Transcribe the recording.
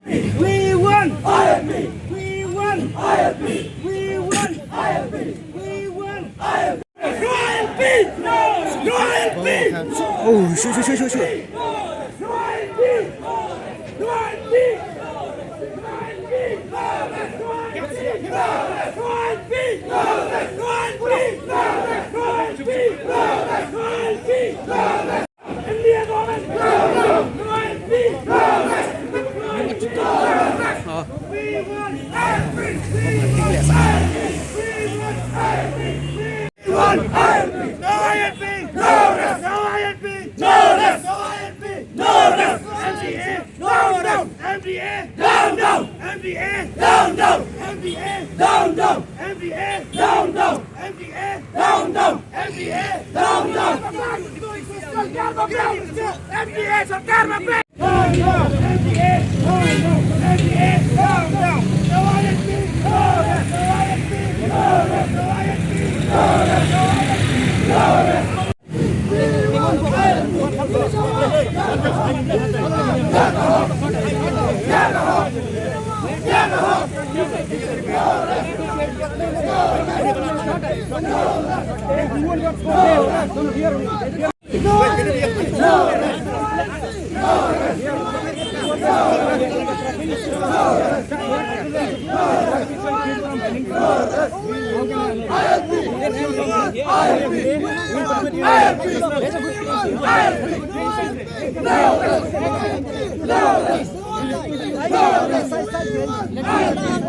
We won! IFB! We won! IFB! We won! IFB! We won! IFB! No IFB! No IFB! Oh, shoot. No IFB! No IFB! MDA! Down, down! MDA! Down, down! MDA! Down, down! MDA! Down, down! MDA! Down, down! MDA! Down, down! MDA सरकार में पे! Down, down! MDA! Down, down! MDA! Down, down! No ISP! No ISP! No ISP! No ISP! No!